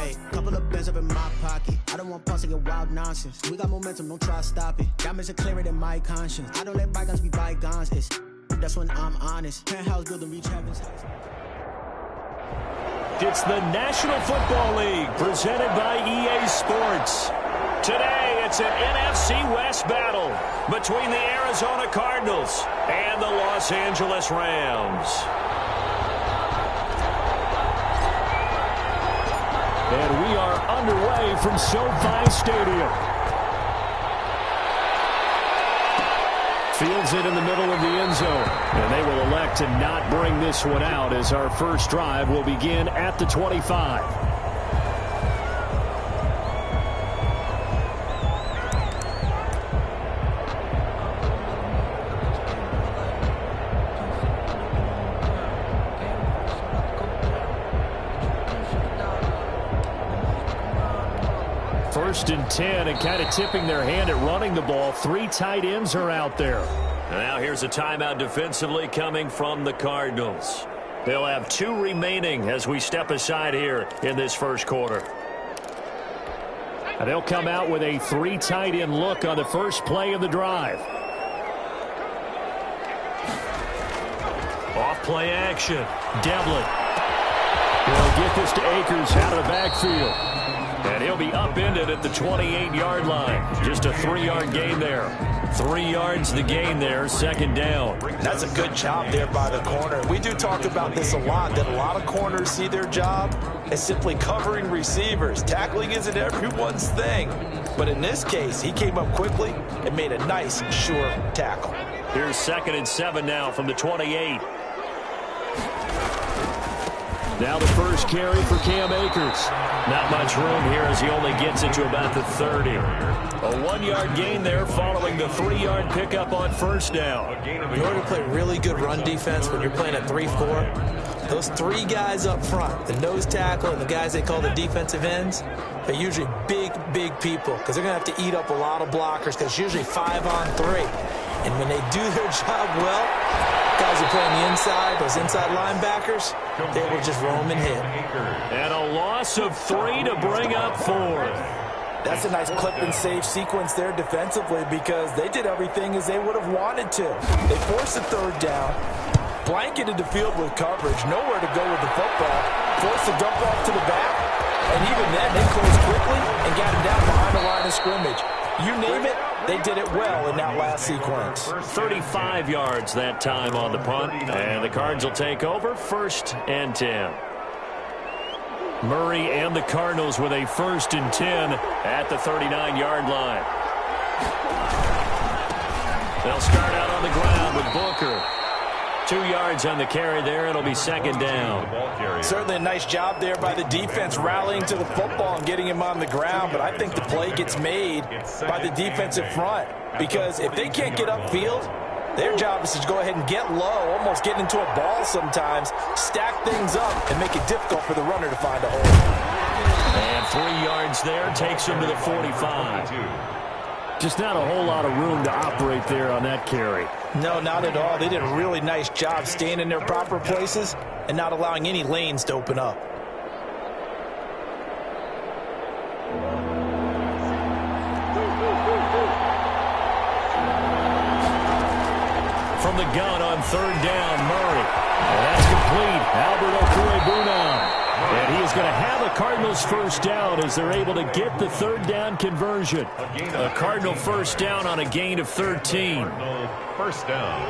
Hey, couple of bands up in my pocket. I don't want pause to get wild nonsense. We got momentum, don't try to stop it. Diamonds are clearer than my conscience. I don't let bygones be bygones. That's when I'm honest. Penthouse building reach heaven's heights. It's the National Football League presented by EA Sports. Today, it's an NFC West battle between the Arizona Cardinals and the Los Angeles Rams. And we are underway from SoFi Stadium. Fields it in the middle of the end zone. And they will elect to not bring this one out as our first drive will begin at the 25. First and 10, and kind of tipping their hand at running the ball. 3 tight ends are out there. Now here's a timeout defensively coming from the Cardinals. They'll have 2 remaining as we step aside here in this first quarter. And they'll come out with a 3 tight end look on the first play of the drive. Off play action. Devlin will get this to Akers out of the backfield. And he'll be upended at the 28-yard line. Just a 3-yard gain there. 3 yards the gain there, second down. That's a good job there by the corner. We do talk about this a lot, that a lot of corners see their job as simply covering receivers. Tackling isn't everyone's thing. But in this case, he came up quickly and made a nice, sure tackle. Here's 2nd and 7 now from the 28. Now the first carry for Cam Akers. Not much room here as he only gets it to about the 30. A 1-yard gain there following the 3-yard pickup on first down. In order to play really good run defense when you're playing at 3-4, those 3 guys up front, the nose tackle and the guys they call the defensive ends, they're usually big, big people because they're going to have to eat up a lot of blockers because it's usually 5 on 3. And when they do their job well, guys who play on the inside, those inside linebackers, they will just roam and hit. And a loss of 3 to bring up 4th. That's a nice clip and save sequence there defensively because they did everything as they would have wanted to. They forced a 3rd down, blanketed the field with coverage, nowhere to go with the football, forced a dump off to the back, and even then they closed quickly and got him down behind the line of scrimmage. You name it, they did it well in that last sequence. 35 yards that time on the punt, and the Cards will take over 1st and 10. Murray and the Cardinals with a 1st and 10 at the 39-yard line. They'll start out on the ground with Booker. 2 yards on the carry there. It'll be 2nd down. Certainly a nice job there by the defense rallying to the football and getting him on the ground, but I think the play gets made by the defensive front because if they can't get upfield, their job is to go ahead and get low, almost get into a ball sometimes, stack things up, and make it difficult for the runner to find a hole. And 3 yards there takes him to the 45. Just not a whole lot of room to operate there on that carry. No, not at all. They did a really nice job staying in their proper places and not allowing any lanes to open up. From the gun on 3rd down, Murray. And that's complete. Albert Okwuegbunam. And he is going to have a Cardinals 1st down as they're able to get the 3rd down conversion. A Cardinal 1st down on a gain of 13. 1st down.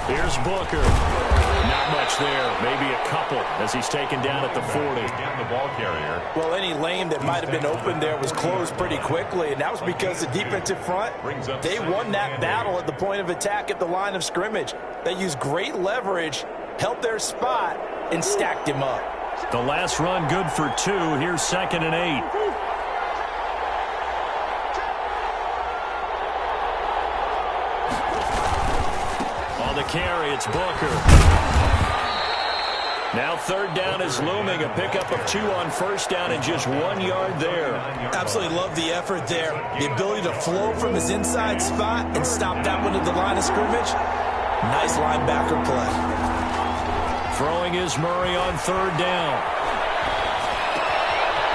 Here's Booker. Not much there. Maybe a couple as he's taken down at the 40. The ball carrier. Well, any lane that might have been open there was closed pretty quickly, and that was because the defensive front, they won that battle at the point of attack at the line of scrimmage. They used great leverage, held their spot, and stacked him up. The last run good for 2. Here's 2nd and 8. On the carry, it's Booker. Now third down is looming. A pickup of 2 on first down and just 1 yard there. Absolutely love the effort there. The ability to flow from his inside spot and stop that one at the line of scrimmage. Nice linebacker play. Throwing is Murray on third down.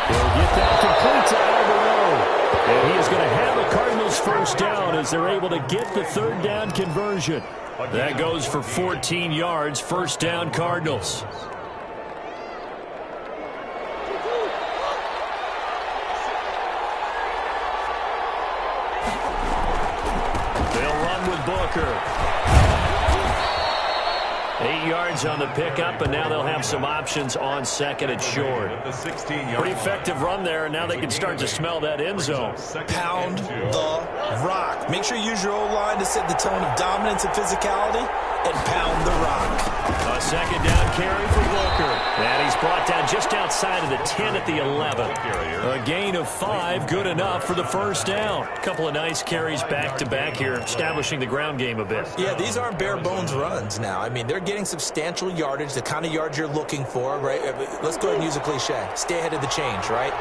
He'll get that complete to Alvarado. And he is going to have a Cardinals first down as they're able to get the third down conversion. That goes for 14 yards, first down Cardinals. They'll run with Booker. 8 yards on the pickup, and now they'll have some options on second and short. Pretty effective run there, and now they can start to smell that end zone. Pound the rock. Make sure you use your O-line to set the tone of dominance and physicality, and pound the rock. A second down carry for Booker. And he's brought down just outside of the 10 at the 11. A gain of 5, good enough for the first down. A couple of nice carries back-to-back here, establishing the ground game a bit. Yeah, these aren't bare-bones runs now. I mean, they're getting substantial yardage, the kind of yards you're looking for, right? Let's go ahead and use a cliche. Stay ahead of the change, right?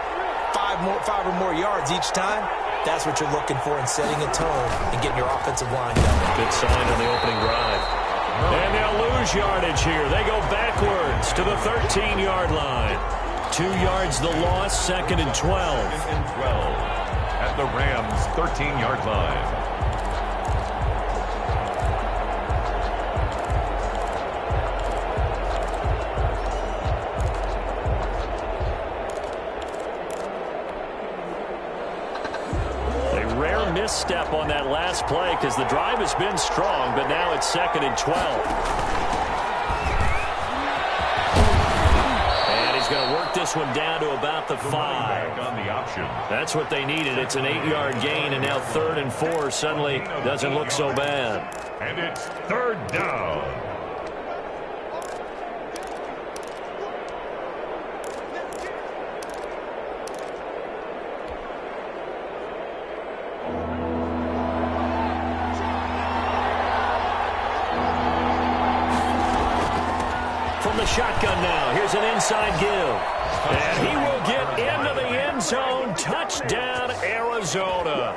5 or more yards each time. That's what you're looking for in setting a tone and getting your offensive line going. Good sign on the opening drive. And they'll lose yardage here. They go backwards to the 13-yard line. 2 yards the loss, second and 12. At the Rams' 13-yard line. Misstep on that last play because the drive has been strong, but now it's second and 12. And he's going to work this one down to about the 5. On the option. That's what they needed. It's an 8-yard gain, and now third and 4 suddenly doesn't look so bad. And it's third down. Shotgun now. Here's an inside give. And he will get into the end zone. Touchdown, Arizona.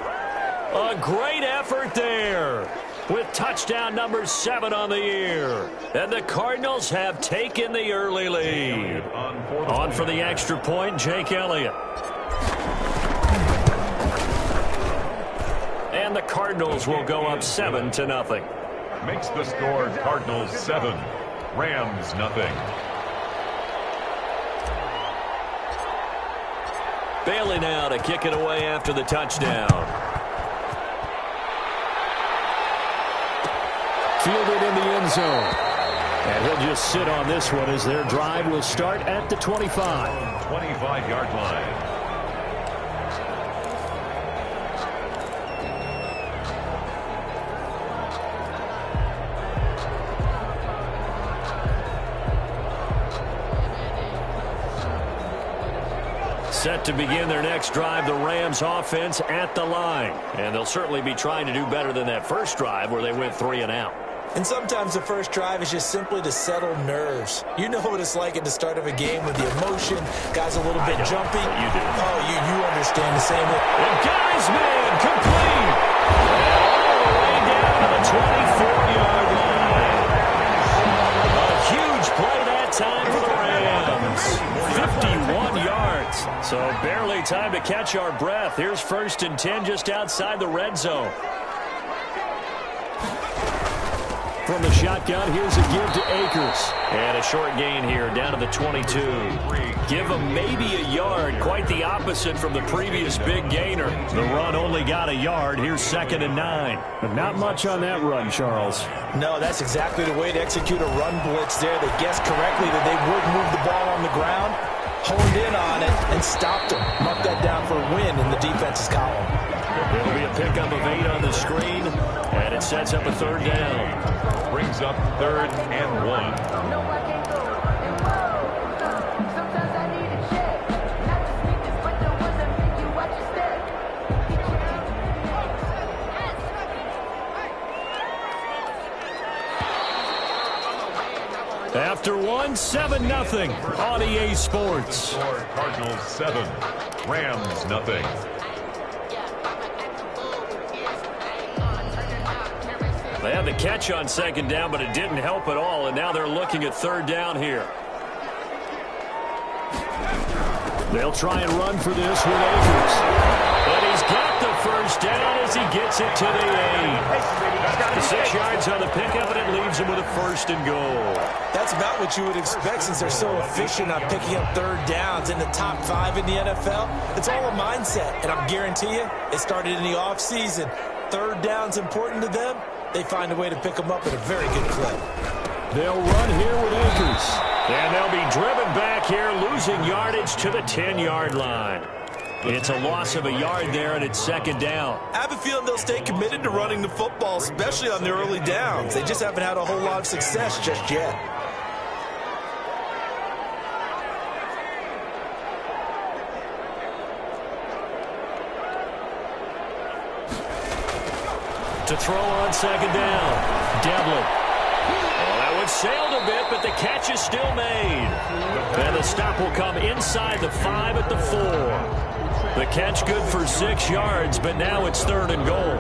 A great effort there with touchdown number 7 on the year. And the Cardinals have taken the early lead. On for the extra point, Jake Elliott. And the Cardinals will go up 7-0. Makes the score Cardinals 7. Rams nothing. Bailey now to kick it away after the touchdown. Fielded in the end zone. And he'll just sit on this one as their drive will start at the 25. 25-yard line. Set to begin their next drive, the Rams offense at the line. And they'll certainly be trying to do better than that first drive where they went 3 and out. And sometimes the first drive is just simply to settle nerves. You know what it's like at the start of a game with the emotion, guys a little bit jumpy. You do. Oh, you understand the same way. And guys, man, complete. And all the way down to the 24-yard line. A huge play that time for the Rams. 51 yards. So barely time to catch our breath. Here's 1st and 10 just outside the red zone. From the shotgun, here's a give to Akers. And a short gain here down to the 22. Give him maybe a yard. Quite the opposite from the previous big gainer. The run only got a yard. Here's 2nd and 9. But not much on that run, Charles. No, that's exactly the way to execute a run blitz there. They guessed correctly that they would move the ball on the ground, honed in on it, and stopped them. Mark that down for a win in the defense's column. It'll be a pickup of 8 on the screen, and it sets up a 3rd down. Brings up 3rd and 1. After one, 7-0 on EA Sports. Cardinals 7, Rams nothing. They had the catch on second down, but it didn't help at all, and now they're looking at third down here. They'll try and run for this with Akers. And he's got the first down as he gets it to the 8. 6 yards on the pickup, and it leaves him with a first and goal. That's about what you would expect since they're so efficient on picking up third downs in the top 5 in the NFL. It's all a mindset, and I guarantee you it started in the offseason. Third down's important to them. They find a way to pick them up at a very good clip. They'll run here with Akers. And they'll be driven back here, losing yardage to the 10-yard line. It's a loss of a yard there, and it's second down. I have a feeling they'll stay committed to running the football, especially on their early downs. They just haven't had a whole lot of success just yet. To throw on second down, Devlin. That one sailed a bit, but the catch is still made. And the stop will come inside the 5 at the 4. The catch good for 6 yards, but now it's third and goal.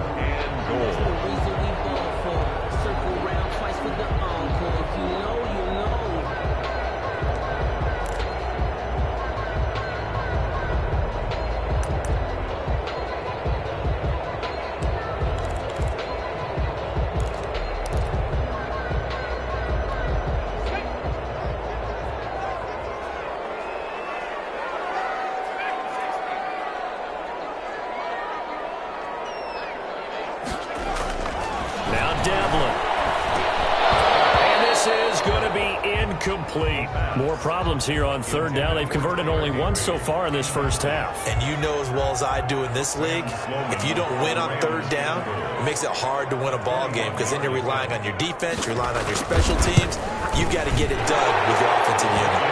Complete. More problems here on third down. They've converted only once so far in this first half. And you know as well as I do in this league, if you don't win on third down, it makes it hard to win a ball game because then you're relying on your defense, you're relying on your special teams. You've got to get it done with your offensive unit.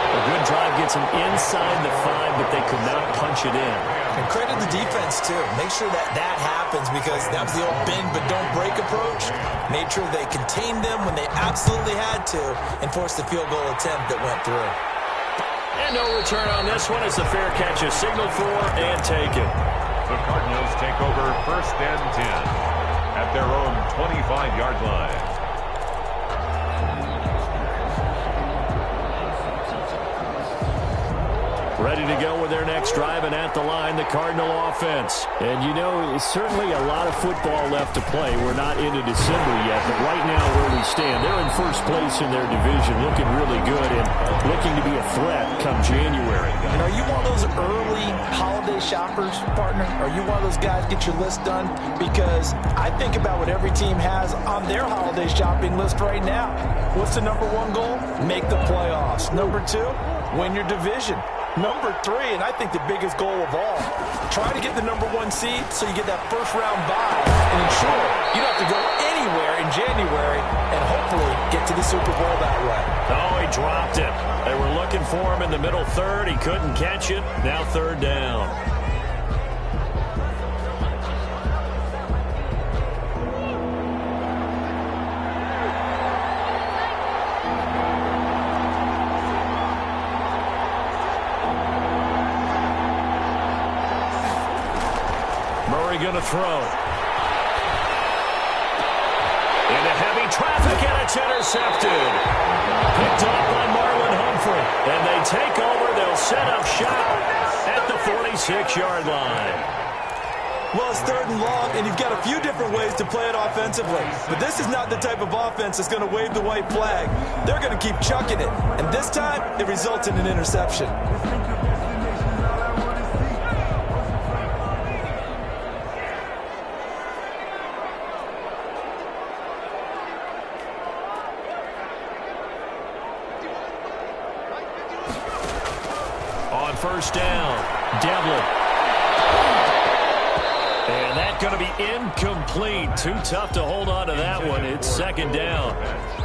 A good drive gets them inside the 5, but they could not punch it in. And credit the defense, too. Make sure that happens because that was the old bend but don't break approach. Made sure they contained them when they absolutely had to and forced the field goal attempt that went through. And no return on this one as the fair catch is signaled for and taken. The Cardinals take over first and 10 at their own 25-yard line. Ready to go with their next drive, and at the line, the Cardinal offense. And you know, certainly a lot of football left to play. We're not into December yet, but right now where we stand, they're in first place in their division, looking really good and looking to be a threat come January. And are you one of those early holiday shoppers, partner? Are you one of those guys get your list done? Because I think about what every team has on their holiday shopping list right now. What's the number 1 goal? Make the playoffs. Number 2, win your division. Number 3, and I think the biggest goal of all, try to get the number 1 seed so you get that first round bye and ensure you don't have to go anywhere in January and hopefully get to the Super Bowl that way. Oh, he dropped it. They were looking for him in the middle third. He couldn't catch it. Now third down. Going to throw. Into heavy traffic, and it's intercepted. Picked up by Marlon Humphrey. And they take over. They'll set up shop at the 46-yard line. Well, it's third and long, and you've got a few different ways to play it offensively. But this is not the type of offense that's going to wave the white flag. They're going to keep chucking it. And this time, it results in an interception. First down, Devlin. And that's going to be incomplete. Too tough to hold on to that one. It's second down.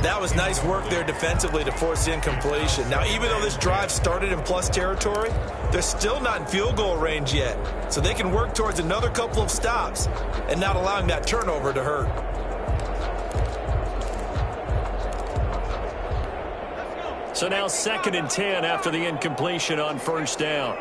That was nice work there defensively to force the incompletion. Now, even though this drive started in plus territory, they're still not in field goal range yet. So they can work towards another couple of stops and not allowing that turnover to hurt. So now 2nd and 10 after the incompletion on first down.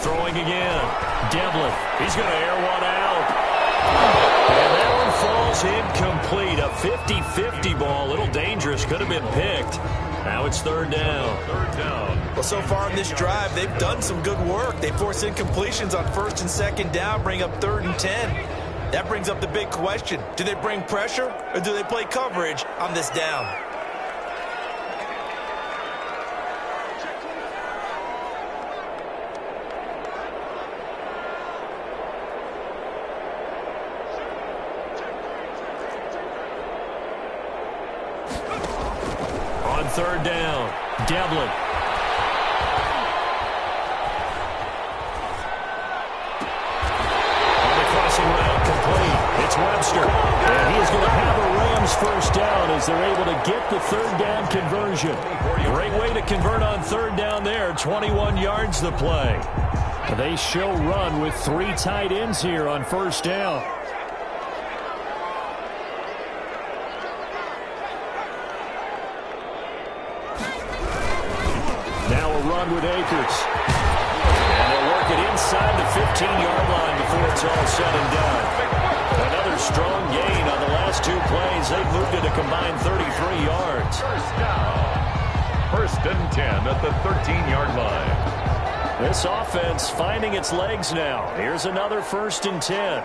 Throwing again. Devlin. He's going to air one out. And that one falls incomplete. A 50-50 ball. A little dangerous. Could have been picked. Now it's 3rd down. Well, so far in this drive, they've done some good work. They force incompletions on 1st and 2nd down, bring up 3rd and 10. That brings up the big question. Do they bring pressure or do they play coverage on this down? On 3rd down, Devlin. It's Webster, and he is going to have a Rams first down as they're able to get the 3rd down conversion. Great way to convert on 3rd down there. 21 yards the play. They show run with 3 tight ends here on first down. Now a run with Akers. And they'll work it inside the 15-yard line before it's all said and done. Another strong gain on the last 2 plays. They've moved it a combined 33 yards. First and 10 at the 13-yard line. This offense finding its legs now. Here's another 1st and 10.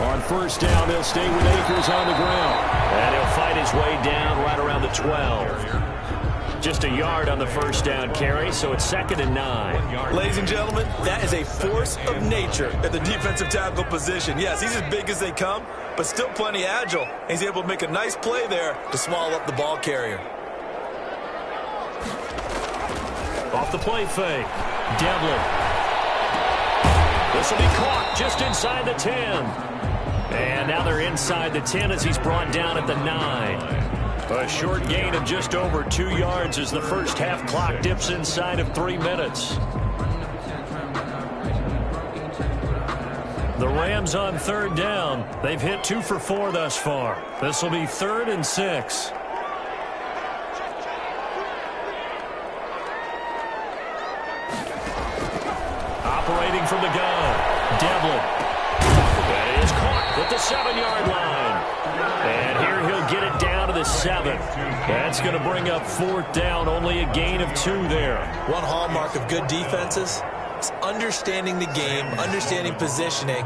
On first down, they'll stay with Akers on the ground. And he'll fight his way down right around the 12. Just a yard on the first down carry, so it's 2nd and 9. Ladies and gentlemen, that is a force of nature at the defensive tackle position. Yes, he's as big as they come, but still plenty agile. He's able to make a nice play there to swallow up the ball carrier. Off the play fake, Devlin. This will be caught just inside the 10. And now they're inside the 10 as he's brought down at the 9. A short gain of just over 2 yards as the first half clock dips inside of 3 minutes. The Rams on 3rd down. They've hit 2 for 4 thus far. This will be 3rd and 6. Operating from the gun, Devlin. That is caught at the 7-yard line. And here he'll get it down to the 7. That's going to bring up 4th down, only a gain of 2 there. One hallmark of good defenses is understanding the game, understanding positioning,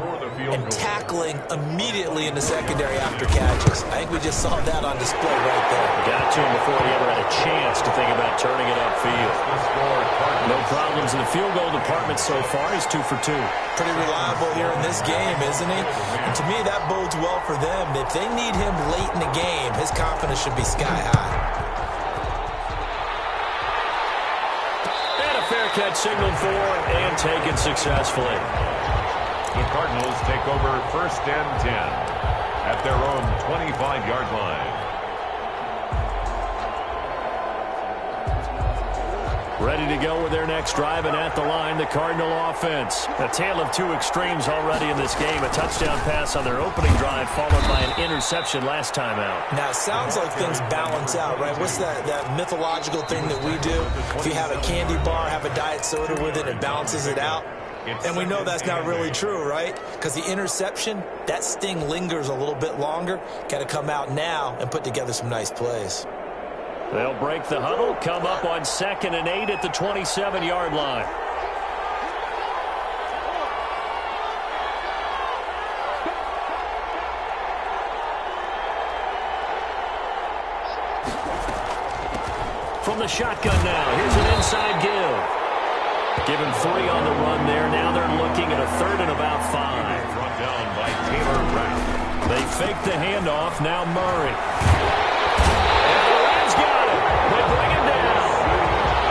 and tackling immediately in the secondary after catches. I think we just saw that on display right there. Got to him before he ever had a chance to think about turning it upfield. No problems in the field goal department so far. He's 2 for 2. Pretty reliable here in this game, isn't he? And to me, that bodes well for them. If they need him late in the game, his confidence should be sky high. And a fair catch signaled for and taken successfully. The Cardinals take over 1st and 10 at their own 25-yard line. Ready to go with their next drive, and at the line, the Cardinal offense. A tale of 2 extremes already in this game. A touchdown pass on their opening drive, followed by an interception last time out. Now, it sounds like things balance out, right? What's that mythological thing that we do? If you have a candy bar, have a diet soda with it, it balances it out. And we know that's not really true, right? Because the interception, that sting lingers a little bit longer. Got to come out now and put together some nice plays. They'll break the huddle, come up on 2nd and 8 at the 27-yard line. From the shotgun now, here's an inside give. Give him 3 on the run there. Now they're looking at a 3rd and about 5. Brought down by Taylor Rapp. They fake the handoff. Now Murray. They bring him down.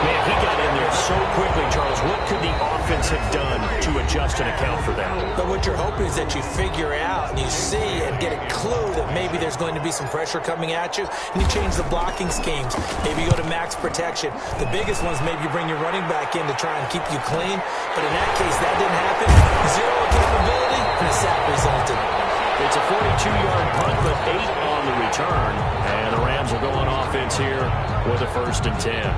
Man, he got in there so quickly, Charles. What could the offense have done to adjust and account for that? But what you're hoping is that you figure out and you see and get a clue that maybe there's going to be some pressure coming at you, and you change the blocking schemes. Maybe you go to max protection. The biggest one's maybe you bring your running back in to try and keep you clean. But in that case, that didn't happen. Zero capability, and a sack resulted. It's a 42-yard punt, but 8 on the return. And the Rams will go on offense here with a 1st and 10.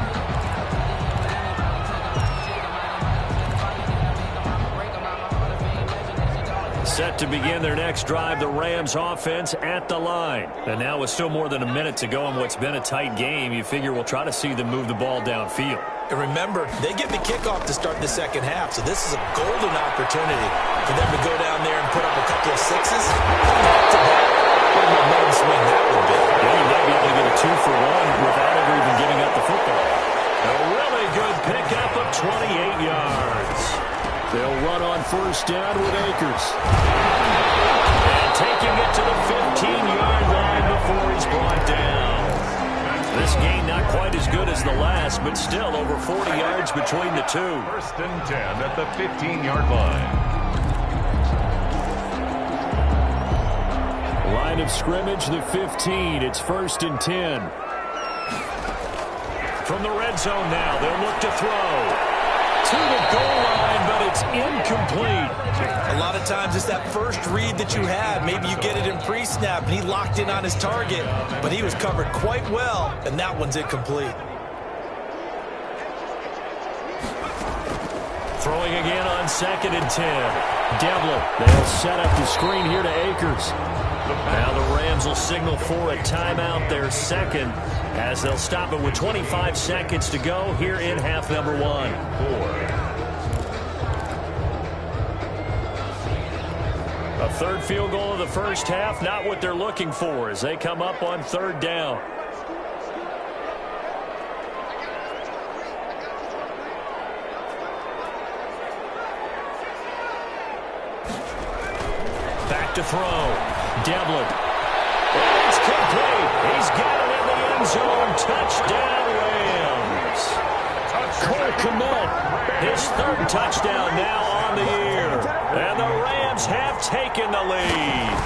Set to begin their next drive, the Rams offense at the line. And now with still more than a minute to go in what's been a tight game, you figure we'll try to see them move the ball downfield. And remember, they get the kickoff to start the second half, so this is a golden opportunity for them to go down there and put up a couple of sixes. What a momentum swing that would be. Yeah, you might be able to get a 2-for-1 without ever even giving up the football. A really good pickup of 28 yards. They'll run on 1st down with Akers. And taking it to the 15-yard line before he's brought down. This game not quite as good as the last, but still over 40 yards between the two. 1st and 10 at the 15-yard line. Line of scrimmage, the 15. It's 1st and 10. From the red zone now, they'll look to throw. To the goal line, but it's incomplete. A lot of times it's that first read that you have. Maybe you get it in pre-snap, and he locked in on his target, but he was covered quite well, and that one's incomplete. Throwing again on 2nd and 10. Devlin, they'll set up the screen here to Akers. Now the Rams will signal for a timeout, their second, as they'll stop it with 25 seconds to go here in half number 1. 4. A third field goal of the first half, not what they're looking for as they come up on 3rd down. Back to throw. Devlin. It's complete. He's got it in the end zone. Touchdown, Rams. Cole Kmet, his 3rd touchdown now on the year. And the Rams have taken the lead.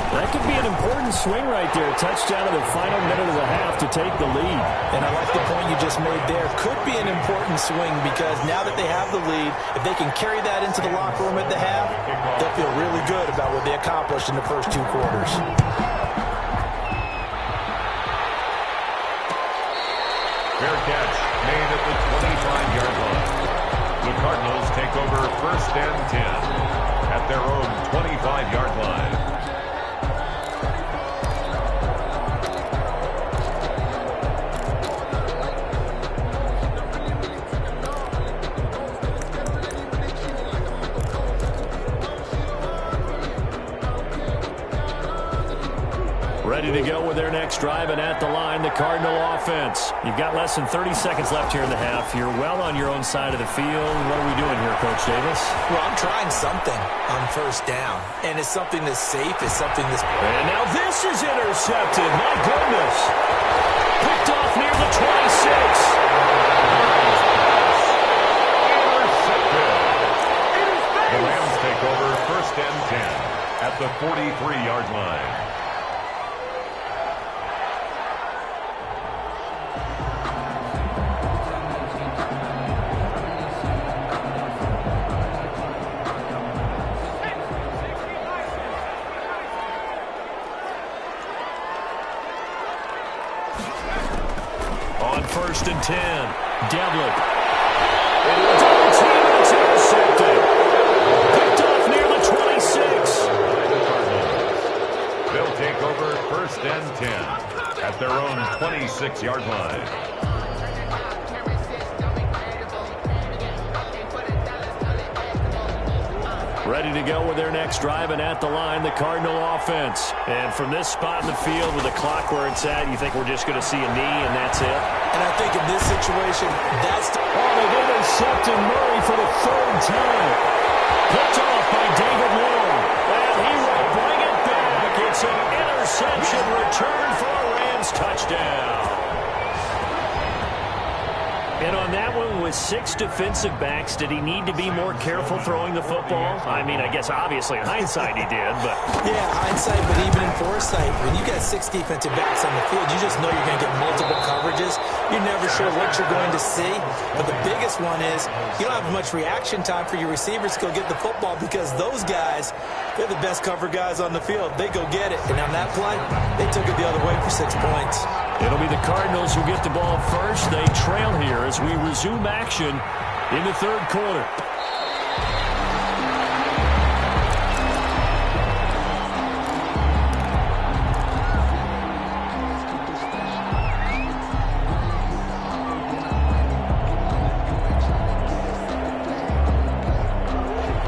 That could be an important swing right there. Touchdown in the final minute of the half to take the lead. And I like the point you just made there. Could be an important swing because now that they have the lead, if they can carry that into the locker room at the half, they'll feel really good about what they accomplished in the first 2 quarters. Fair catch made at the 25-yard line. The Cardinals take over 1st and 10 at their own 25-yard line. Ready to go with their next drive, and at the line, the Cardinal offense. You've got less than 30 seconds left here in the half. You're well on your own side of the field. What are we doing here, Coach Davis? Well, I'm trying something on 1st down, and it's something that's safe. It's something that's... And now this is intercepted. My goodness. Picked off near the 26. The Rams take over 1st and 10 at the 43-yard line. On 1st and 10, Devlin. Double team, it's intercepted. Picked off near the 26. They'll take over 1st and 10 at their own 26-yard line. Ready to go with their next drive, and at the line, the Cardinal offense. And from this spot in the field with the clock where it's at, you think we're just going to see a knee and that's it? And I think in this situation, that's... they've intercepted Murray for the 3rd time. Picked off by David Long. And he will bring it back. It's an interception return for a Rams touchdown. And on that one, with 6 defensive backs, did he need to be more careful throwing the football? I mean, I guess obviously in hindsight he did, but... Yeah, hindsight, but even in foresight, when you got 6 defensive backs on the field, you just know you're going to get multiple coverages. You're never sure what you're going to see. But the biggest one is you don't have much reaction time for your receivers to go get the football because those guys, they're the best cover guys on the field. They go get it. And on that play, they took it the other way for 6 points. It'll be the Cardinals who get the ball first. They trail here as we resume action in the third quarter.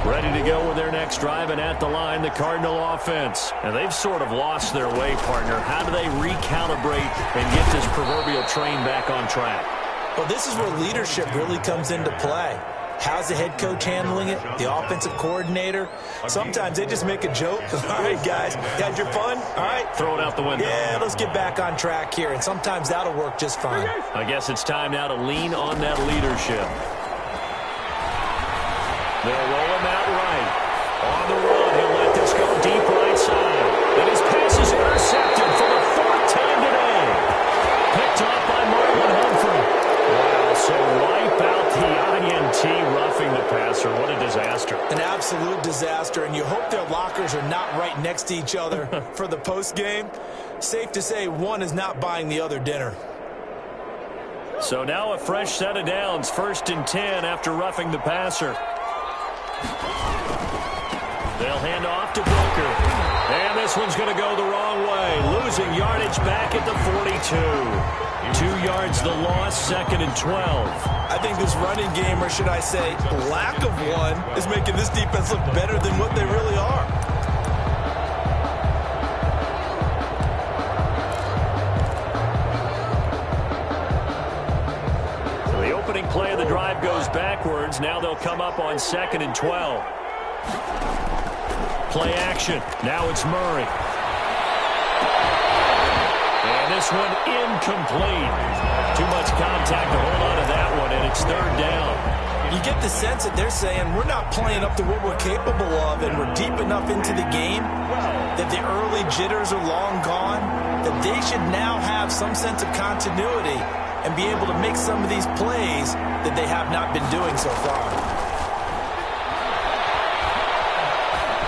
Ready to go with their next drive, and at the line, the Cardinal offense. And they've sort of lost their way, partner. How do they recalibrate and get this proverbial train back on track? Well, this is where leadership really comes into play. How's the head coach handling it? The offensive coordinator? Sometimes they just make a joke. All right, guys, had your fun? All right. Throw it out the window. Yeah, let's get back on track here. And sometimes that'll work just fine. I guess it's time now to lean on that leadership. They'll roll him out right. On the run, he'll let this go deep right side. And his pass is intercepted for the 4th time today. Picked off by Marlon Humphrey. Wow, so wipe out the INT roughing the passer. What a disaster. An absolute disaster, and you hope their lockers are not right next to each other for the postgame. Safe to say one is not buying the other dinner. So now a fresh set of downs. 1st and 10 after roughing the passer. They'll hand off to Booker. And this one's going to go the wrong way. Losing yardage back at the 42. 2 yards the loss, 2nd and 12. I think this running game, or should I say lack of one, is making this defense look better than what they really are. So the opening play of the drive goes backwards. Now they'll come up on 2nd and 12. Play action. Now it's Murray. And this one incomplete. Too much contact to hold on to that one, and it's 3rd down. You get the sense that they're saying we're not playing up to what we're capable of, and we're deep enough into the game that the early jitters are long gone, that they should now have some sense of continuity and be able to make some of these plays that they have not been doing so far.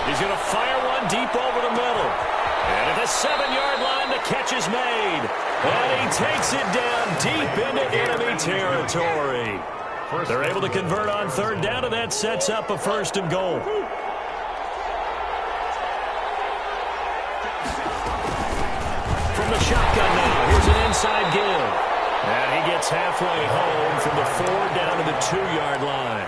He's going to fire one deep over the middle. And at the 7-yard line, the catch is made. And he takes it down deep into enemy territory. They're able to convert on 3rd down, and that sets up a 1st and goal. From the shotgun now, here's an inside give. And he gets halfway home from the 4 down to the 2-yard line.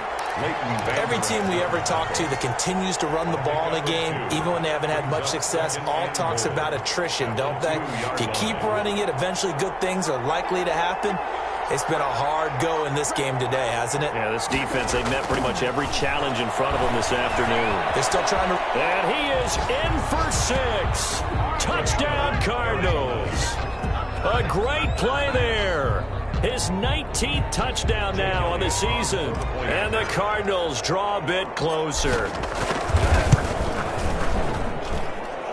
Every team we ever talk to that continues to run the ball in a game, even when they haven't had much success, all talks about attrition, don't they? If you keep running it, eventually good things are likely to happen. It's been a hard go in this game today, hasn't it? Yeah, this defense, they've met pretty much every challenge in front of them this afternoon. They're still trying to... And he is in for 6. Touchdown, Cardinals. A great play there. His 19th touchdown now on the season. And the Cardinals draw a bit closer.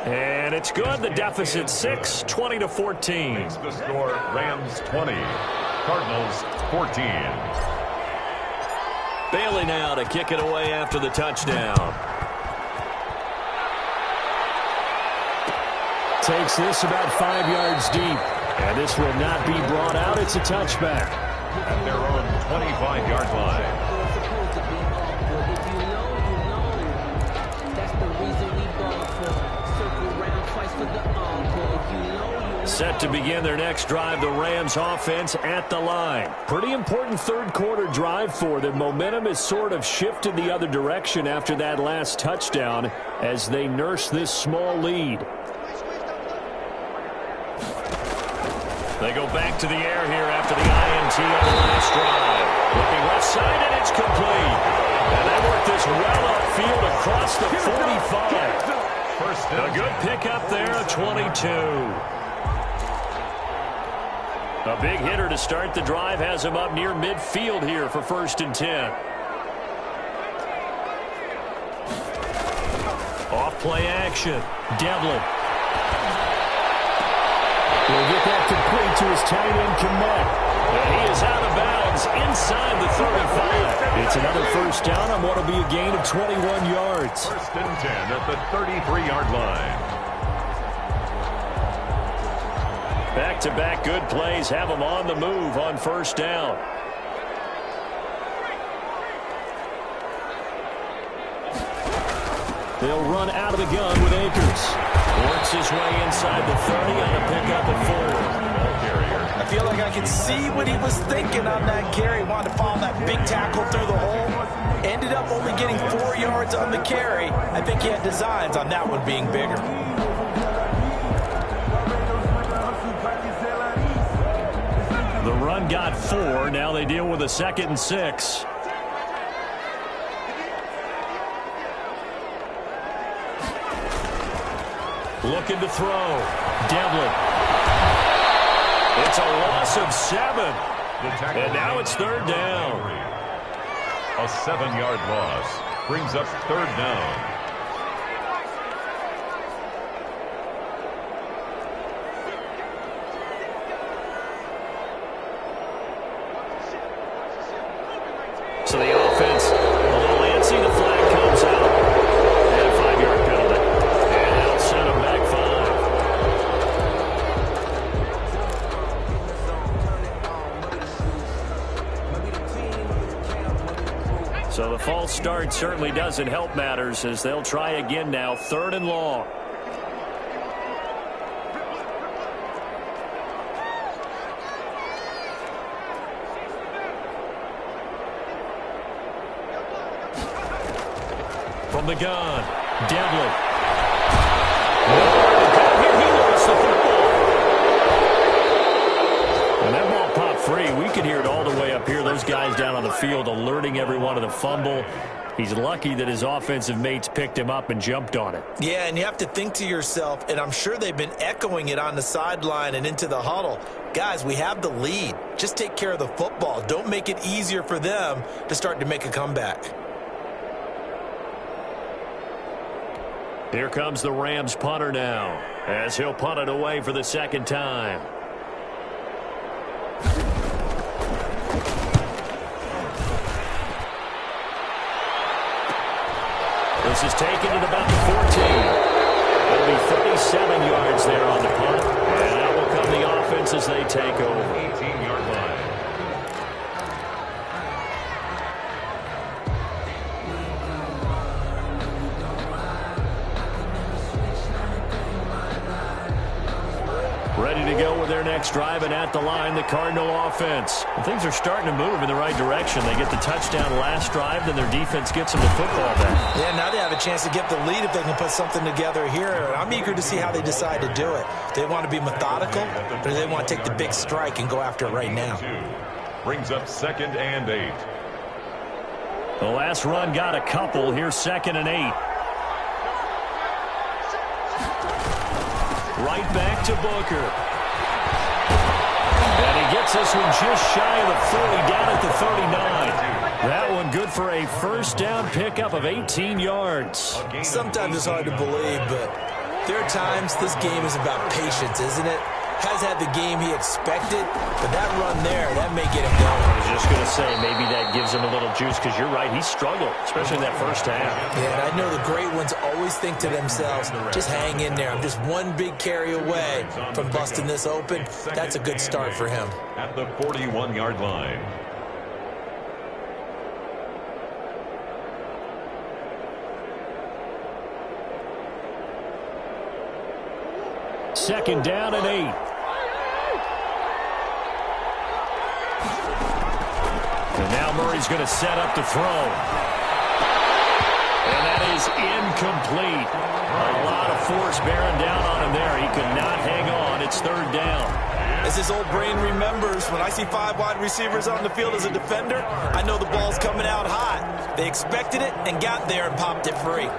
And it's good. The deficit 6, 20-14. Makes the score Rams 20, Cardinals 14. Bailey now to kick it away after the touchdown. Takes this about 5 yards deep. And this will not be brought out. It's a touchback. At their own 25-yard line. Set to begin their next drive, the Rams offense at the line. Pretty important 3rd quarter drive for them. Momentum has sort of shifted the other direction after that last touchdown as they nurse this small lead. They go back to the air here after the INT on the last drive. Looking left side, and it's complete. And they work this well upfield across the 45. A good pickup there, a 22. A big hitter to start the drive has him up near midfield here for 1st and 10. Off-play action. Devlin. Will get that complete to his tight end, Kmet. And he is out of bounds inside the 35. It's another 1st down on what will be a gain of 21 yards. 1st and 10 at the 33-yard line. Back-to-back good plays have them on the move on 1st down. They'll run out of the gun with Akers. Works his way inside the 30 on a pickup at 4. I feel like I can see what he was thinking on that carry. Wanted to follow that big tackle through the hole. Ended up only getting 4 yards on the carry. I think he had designs on that one being bigger. The run got 4. Now they deal with a 2nd and 6. Looking to throw. Devlin. It's a loss of 7. And now it's 3rd down. A 7-yard loss brings up 3rd down. So the offense a little antsy. The flag comes out. And a 5-yard penalty. And that'll send them back 5. So the false start certainly doesn't help matters as they'll try again now. 3rd and long. From the gun, Devlin. Here he lost the football. And that ball popped free. We could hear it all the way up here. Those guys down on the field alerting everyone of the fumble. He's lucky that his offensive mates picked him up and jumped on it. Yeah, and you have to think to yourself, and I'm sure they've been echoing it on the sideline and into the huddle. Guys, we have the lead. Just take care of the football. Don't make it easier for them to start to make a comeback. Here comes the Rams punter now, as he'll punt it away for the 2nd time. This is taken at about the 14. It'll be 37 yards there on the punt, and out will come the offense as they take over. 18-yard line. Ready to go with their next drive, and at the line, the Cardinal offense. And things are starting to move in the right direction. They get the touchdown last drive, then their defense gets them the football back. Yeah, now they have a chance to get the lead if they can put something together here. I'm eager to see how they decide to do it. Do they want to be methodical, or do they want to take the big strike and go after it right now? Brings up 2nd and 8. The last run got a couple. Here's 2nd and 8. Right back to Booker. And he gets this one just shy of the 40, down at the 39. That one good for a 1st down pickup of 18 yards. Sometimes it's hard to believe, but there are times this game is about patience, isn't it? Has had the game he expected, but that run there, that may get him going. I was just going to say, maybe that gives him a little juice, because you're right, he struggled, especially in that 1st half. Yeah, and I know the great ones always think to themselves, just hang in there. I'm just one big carry away from busting this open. That's a good start for him. At the 41-yard line. Second down and 8. And now Murray's going to set up to throw. And that is incomplete. A lot of force bearing down on him there. He could not hang on. It's 3rd down. As his old brain remembers, when I see 5 wide receivers on the field as a defender, I know the ball's coming out hot. They expected it and got there and popped it free.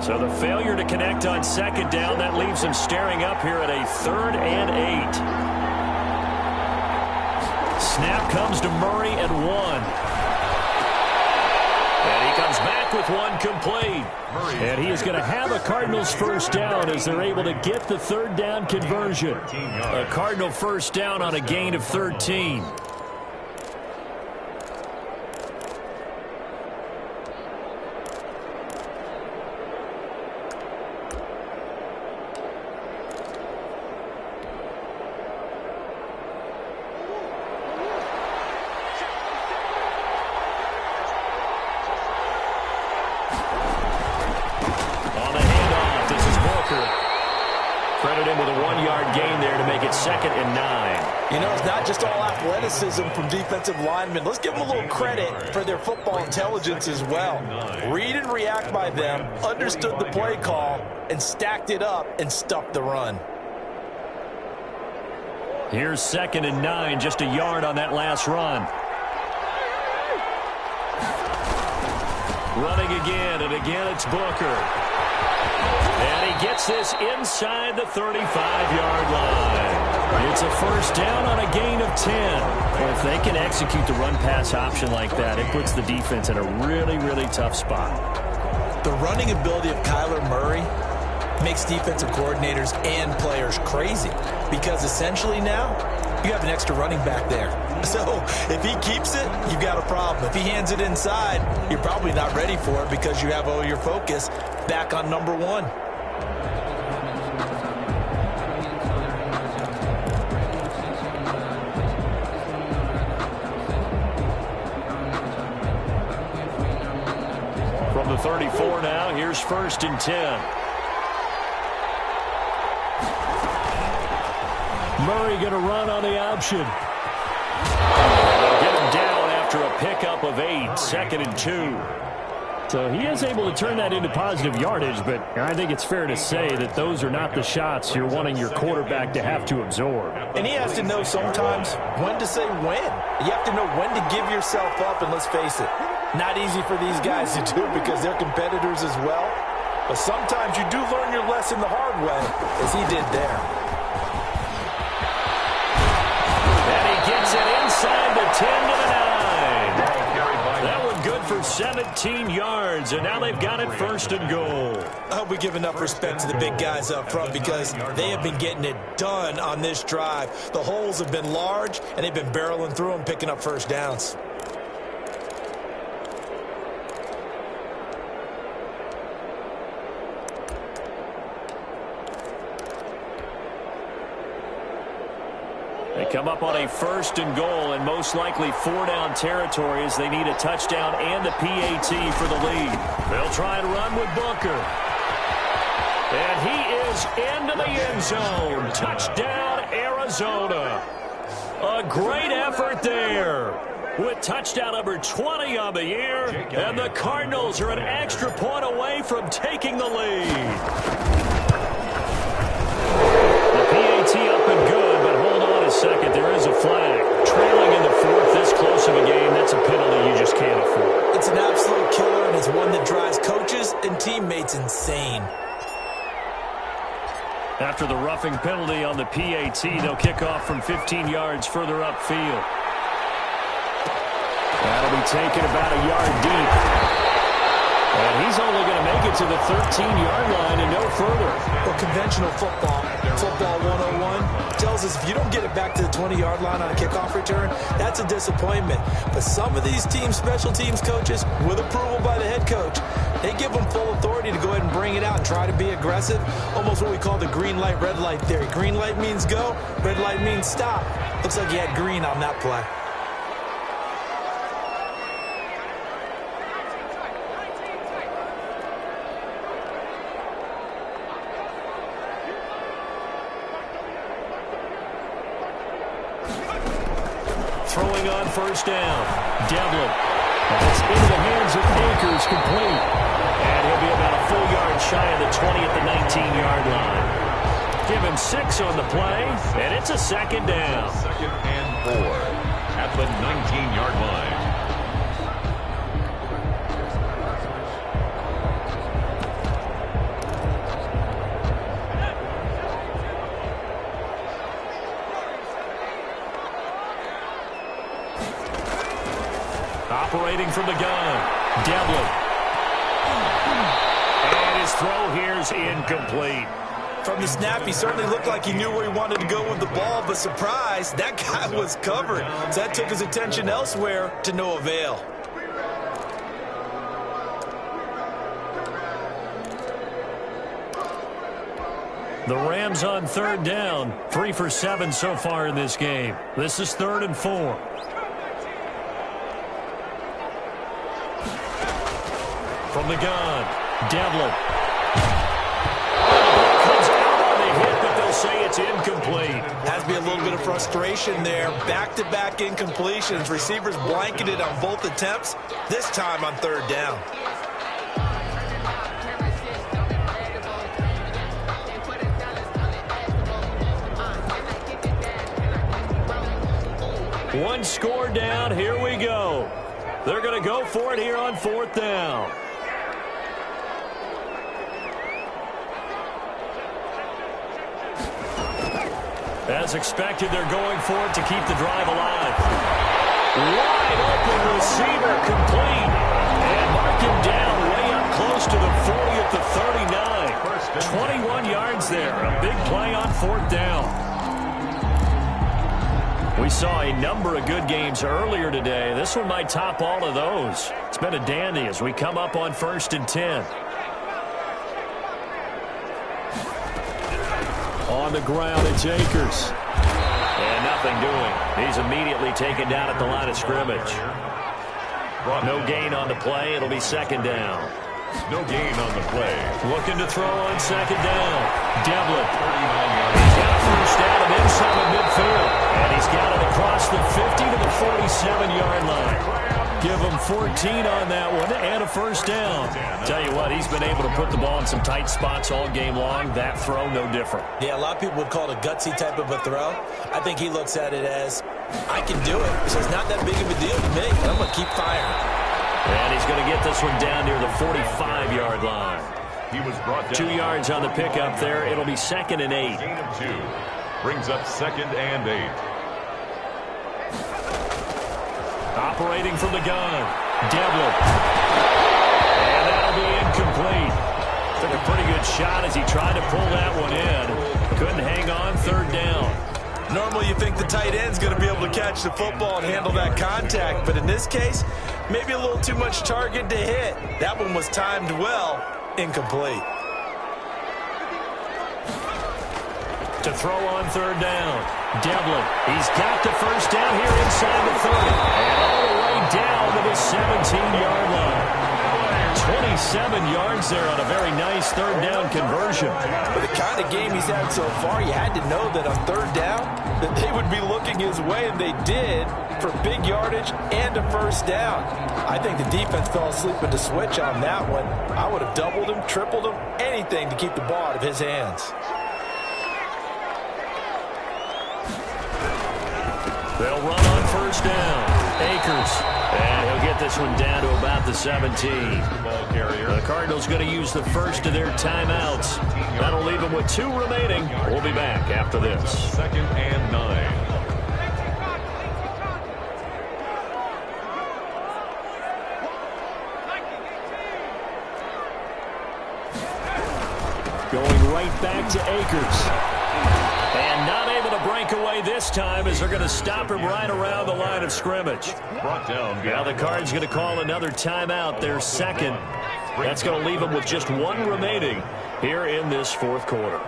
So the failure to connect on second down, that leaves him staring up here at a 3rd and 8. Snap comes to Murray at 1. And he comes back with one complete. And he is going to have a Cardinals first down as they're able to get the 3rd down conversion. A Cardinal first down on a gain of 13. Credit him with a 1-yard gain there to make it 2nd and 9. You know, it's not just all athleticism from defensive linemen. Let's give them a little credit for their football intelligence as well. Read and react by them, understood the play call, and stacked it up and stuffed the run. Here's 2nd and 9, just a yard on that last run. Running again, and again it's Booker. And he gets this inside the 35-yard line. It's a first down on a gain of 10. Well, if they can execute the run-pass option like that, it puts the defense in a really, really tough spot. The running ability of Kyler Murray makes defensive coordinators and players crazy because essentially now you have an extra running back there. So if he keeps it, you've got a problem. If he hands it inside, you're probably not ready for it because you have all your focus back on number 1. From the 34 now, here's 1st and 10. Murray going to run on the option. They'll get him down after a pickup of 8, 2nd and 2. So he is able to turn that into positive yardage, but I think it's fair to say that those are not the shots you're wanting your quarterback to have to absorb. And he has to know sometimes when to say when. You have to know when to give yourself up, and let's face it, not easy for these guys to do because they're competitors as well. But sometimes you do learn your lesson the hard way, as he did there. And he gets it inside the 10 to the 9. That one good for 17 yards, and now they've got it 1st and goal. I hope we give enough respect to the big guys up front because they have been getting it done on this drive. The holes have been large, and they've been barreling through them, picking up first downs. They come up on a 1st and goal and most likely 4-down territory as they need a touchdown and the PAT for the lead. They'll try and run with Booker. And he is into the end zone. Touchdown, Arizona. A great effort there with touchdown number 20 on the year. And the Cardinals are an extra point away from taking the lead. The PAT up and good, but hold on a second. There is a flag. Trailing in the 4th, this close of a game, that's a penalty you just can't afford. It's an absolute killer, and it's one that drives coaches and teammates insane. After the roughing penalty on the PAT, they'll kick off from 15 yards further upfield. That'll be taken about a yard deep. And he's only going to make it to the 13-yard line and no further. Well, conventional football 101, tells us if you don't get it back to the 20-yard line on a kickoff return, that's a disappointment. But some of these special teams coaches, with approval by the head coach, they give them full authority to go ahead and bring it out and try to be aggressive. Almost what we call the green light, red light theory. Green light means go, red light means stop. Looks like he had green on that play. Throwing on first down. Devlin. That's into the hands of Akers, complete. And he'll be about a full yard shy of the 20 at the 19-yard line. Give him 6 on the play, and it's a 2nd down. 2nd and 4 at the 19-yard line. Operating from the gun, Devlin. And his throw here's incomplete. From the snap, he certainly looked like he knew where he wanted to go with the ball, but surprise, that guy was covered. So that took his attention elsewhere to no avail. The Rams on third down, 3 for 7 so far in this game. This is 3rd and 4. From the gun, Devlin. Comes out on the hit, but they'll say it's incomplete. Has to be a little bit of frustration there. Back-to-back incompletions. Receivers blanketed on both attempts, this time on third down. One score down, here we go. They're going to go for it here on 4th down. As expected, they're going for it to keep the drive alive. Wide open receiver complete. And mark him down way up close to the 40 at the 39. 21 yards there. A big play on 4th down. We saw a number of good games earlier today. This one might top all of those. It's been a dandy as we come up on 1st and 10. On the ground, it's Akers. And nothing doing. He's immediately taken down at the line of scrimmage. No gain on the play. It'll be 2nd down. No gain on the play. Looking to throw on 2nd down. Devlin. He's got a first down and inside of midfield. And he's got it across the 50 to the 47-yard line. Give him 14 on that one and a first down. Tell you what, he's been able to put the ball in some tight spots all game long. That throw, no different. Yeah, a lot of people would call it a gutsy type of a throw. I think he looks at it as, I can do it. So it's not that big of a deal to me. I'm going to keep firing. And he's going to get this one down near the 45-yard line. He was brought down. 2 yards on the pickup there. It'll be 2nd and 8. Gain of 2. Brings up 2nd and 8. Operating from the gun, Devlin. And that'll be incomplete. Took a pretty good shot as he tried to pull that one in. Couldn't hang on, 3rd down. Normally you think the tight end's going to be able to catch the football and handle that contact, but in this case, maybe a little too much target to hit. That one was timed well, incomplete. To throw on 3rd down, Devlin. He's got the first down here inside the 30. And all the way down to the 17-yard line. 27 yards there on a very nice 3rd down conversion. But the kind of game he's had so far, you had to know that on 3rd down, that they would be looking his way, and they did, for big yardage and a first down. I think the defense fell asleep at the switch on that one. I would have doubled him, tripled him, anything to keep the ball out of his hands. They'll run on 1st down. Akers. And he'll get this one down to about the 17. Ball carrier. The Cardinals going to use the first of their timeouts. That'll leave them with 2 remaining. We'll be back after this. 2nd and 9. Going right back to Akers. And not able to break away this time as they're going to stop him right around the line of scrimmage. Brought down. Now the Cards going to call another timeout, their 2nd. That's going to leave them with just 1 remaining here in this 4th quarter.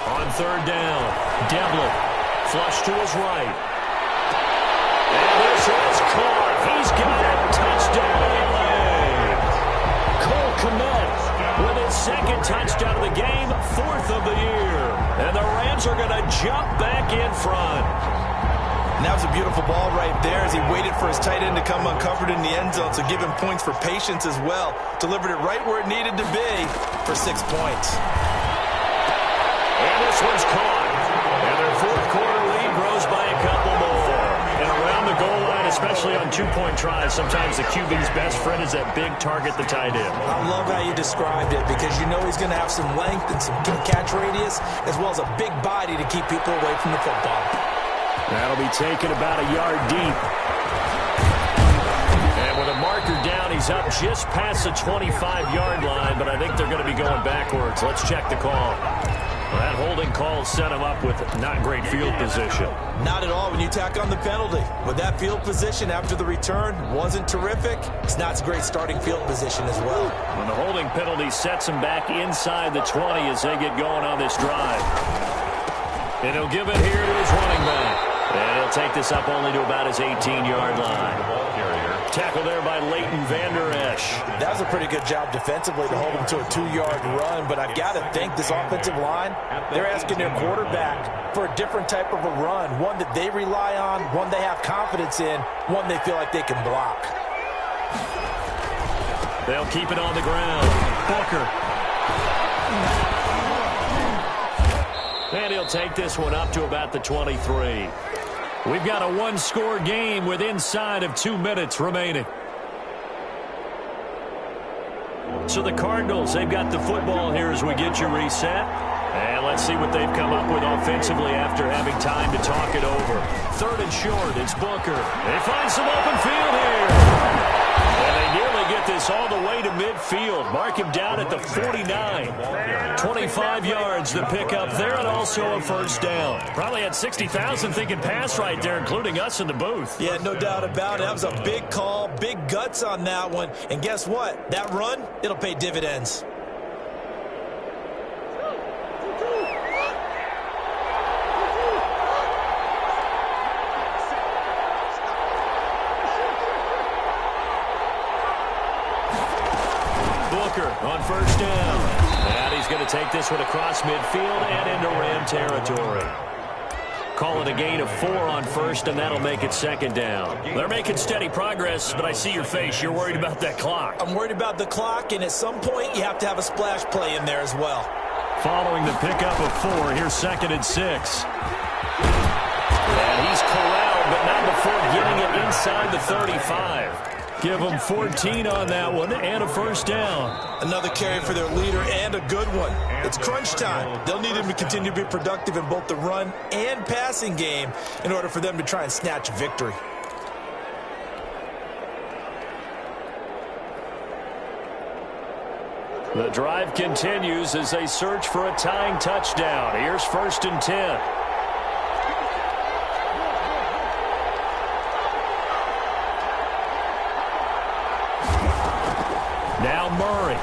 On 3rd down, Devlin. Flush to his right. And this is caught. He's got it. Touchdown, LA. Cole Kmet with his 2nd touchdown of the game, 4th of the year. And the Rams are going to jump back in front. And that was a beautiful ball right there as he waited for his tight end to come uncovered in the end zone, so give him points for patience as well. Delivered it right where it needed to be for 6 points. And this one's caught. And their 4th quarter lead grows by a couple more. And around the goal line, especially on two-point tries, sometimes the QB's best friend is that big target, the tight end. I love how you described it because you know he's going to have some length and some catch radius as well as a big body to keep people away from the football. That'll be taken about a yard deep. And with a marker down, he's up just past the 25-yard line, but I think they're going to be going backwards. Let's check the call. That holding call set him up with not great field position. Not at all when you tack on the penalty. With that field position after the return wasn't terrific, it's not a great starting field position as well. And the holding penalty sets him back inside the 20 as they get going on this drive. And he'll give it here to his running back. And he'll take this up only to about his 18-yard line. Tackle there by Leighton Vander Esch. That was a pretty good job defensively to hold him to a 2-yard run, but I've got to think this offensive line, they're asking their quarterback for a different type of a run, one that they rely on, one they have confidence in, one they feel like they can block. They'll keep it on the ground. Booker. And he'll take this one up to about the 23. We've got a one-score game with inside of 2 minutes remaining. So the Cardinals, they've got the football here as we get you reset. And let's see what they've come up with offensively after having time to talk it over. 3rd and short, it's Booker. They find some open field here. And they nearly get this all the way to midfield. Mark him down at the 49. 25 yards to pick up there, and also a first down. Probably had 60,000 thinking pass right there, including us in the booth. Yeah, no doubt about it. That was a big call, big guts on that one. And guess what? That run, it'll pay dividends. On first down. And he's going to take this one across midfield and into Ram territory. Call it a gain of 4 on first, and that'll make it 2nd down. They're making steady progress, but I see your face. You're worried about that clock. I'm worried about the clock, and at some point, you have to have a splash play in there as well. Following the pickup of 4, here's 2nd and 6. And he's corralled, but not before getting it inside the 35. Give them 14 on that one and a first down. Another carry for their leader and a good one. It's crunch time. They'll need him to continue to be productive in both the run and passing game in order for them to try and snatch a victory. The drive continues as they search for a tying touchdown. Here's 1st and 10. Now Murray.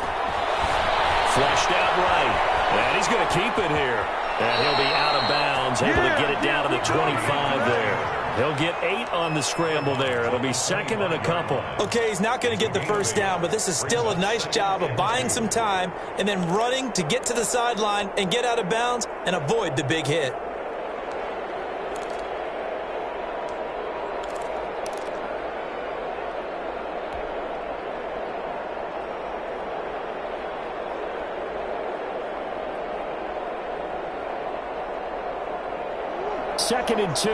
Fleshed out right. And he's going to keep it here. And he'll be out of bounds, able to get it down to the 25 there. He'll get 8 on the scramble there. It'll be 2nd and a couple. Okay, he's not going to get the first down, but this is still a nice job of buying some time and then running to get to the sideline and get out of bounds and avoid the big hit. Second and 2.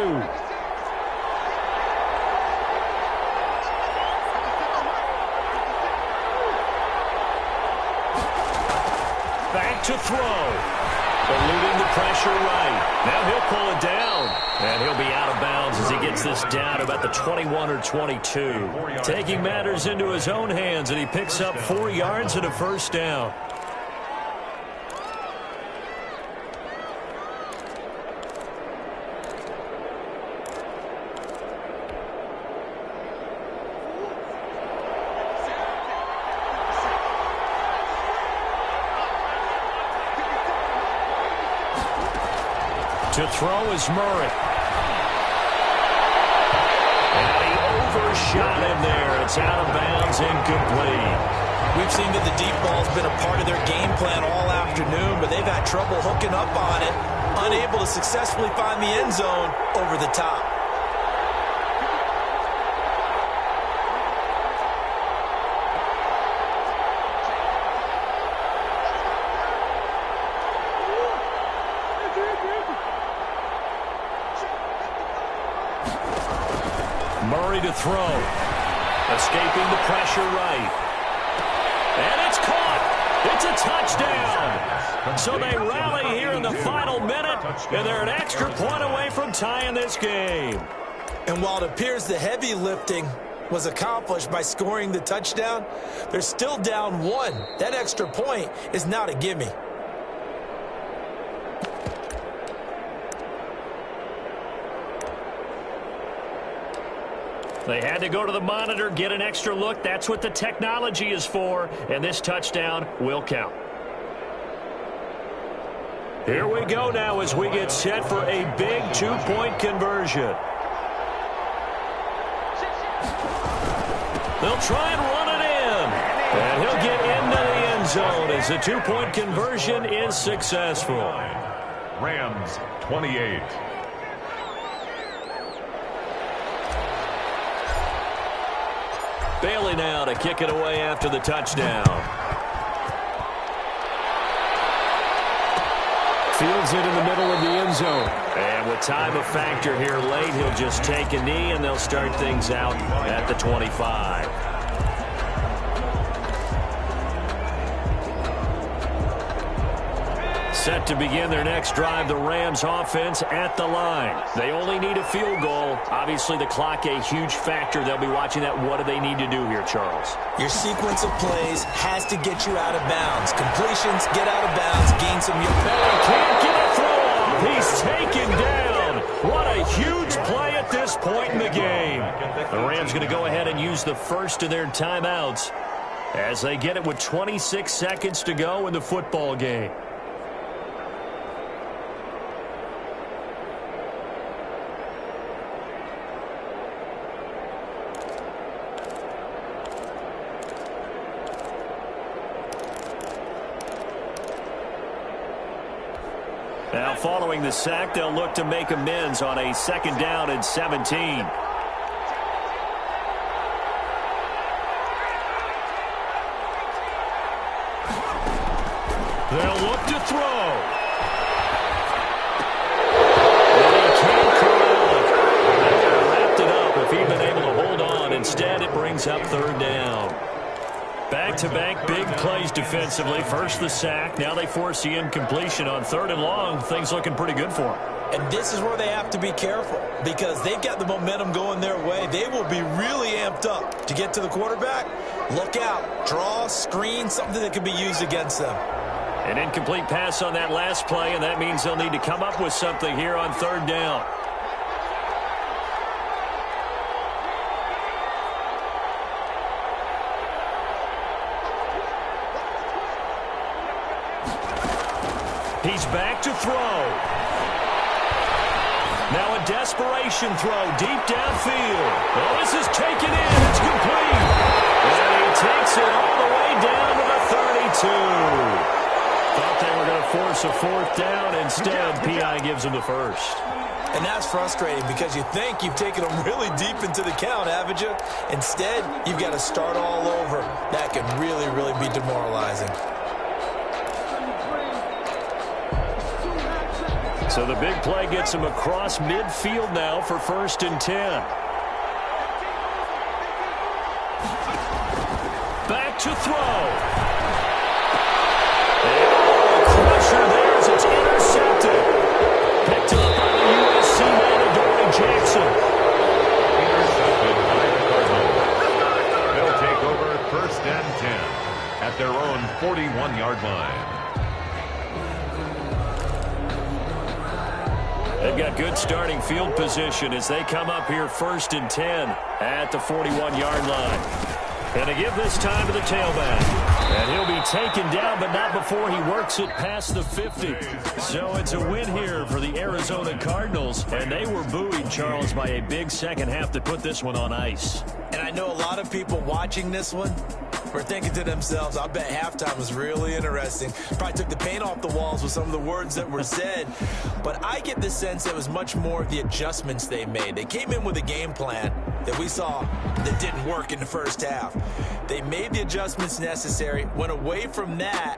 Back to throw. Eluding the pressure right. Now he'll pull it down. And he'll be out of bounds as he gets this down about the 21 or 22. Taking matters into his own hands, and he picks up 4 yards and a first down. To throw is Murray. And he overshot him there. It's out of bounds, incomplete. We've seen that the deep ball's been a part of their game plan all afternoon, but they've had trouble hooking up on it, unable to successfully find the end zone over the top. Murray to throw. Escaping the pressure right. And it's caught. It's a touchdown. So they rally here in the final minute, and they're an extra point away from tying this game. And while it appears the heavy lifting was accomplished by scoring the touchdown, they're still down 1. That extra point is not a gimme. They had to go to the monitor, get an extra look. That's what the technology is for, and this touchdown will count. Here we go now as we get set for a big 2-point conversion. They'll try and run it in, and he'll get into the end zone as the 2-point conversion is successful. Rams 28. Bailey now to kick it away after the touchdown. Fields it in the middle of the end zone. And with time a factor here late, he'll just take a knee, and they'll start things out at the 25. Set to begin their next drive, the Rams offense at the line. They only need a field goal. Obviously, the clock a huge factor. They'll be watching that. What do they need to do here, Charles? Your sequence of plays has to get you out of bounds. Completions, get out of bounds, gain some yardage. Can't get a throw off. He's taken down. What a huge play at this point in the game. The Rams going to go ahead and use the first of their timeouts as they get it with 26 seconds to go in the football game. Now, following the sack, they'll look to make amends on a 2nd down and 17. They'll look to throw. And he can't corral it. They would have wrapped it up if he'd been able to hold on. Instead, it brings up 3rd down. Back-to-back big plays defensively. First the sack. Now they force the incompletion on 3rd and long. Things looking pretty good for them. And this is where they have to be careful because they've got the momentum going their way. They will be really amped up to get to the quarterback. Look out. Draw, screen, something that can be used against them. An incomplete pass on that last play, and that means they'll need to come up with something here on 3rd down. He's back to throw. Now a desperation throw deep downfield. Oh, this is taken in. It's complete. And he takes it all the way down to the 32. Thought they were going to force a 4th down. Instead, P.I. gives him the first. And that's frustrating because you think you've taken them really deep into the count, haven't you? Instead, you've got to start all over. That can really, really be demoralizing. So the big play gets him across midfield now for 1st and 10. Back to throw. And a crusher there as it's intercepted. Picked up by the USC man, Adoree Jackson. Intercepted by the Cardinals. They'll take over 1st and 10 at their own 41-yard line. They've got good starting field position as they come up here 1st and 10 at the 41-yard line. And to give this time to the tailback. And he'll be taken down, but not before he works it past the 50. So it's a win here for the Arizona Cardinals. And they were buoyed, Charles, by a big second half to put this one on ice. And I know a lot of people watching this one were thinking to themselves, I bet halftime was really interesting. Probably took the paint off the walls with some of the words that were said. But I get the sense it was much more of the adjustments they made. They came in with a game plan that we saw that didn't work in the first half. They made the adjustments necessary, went away from that,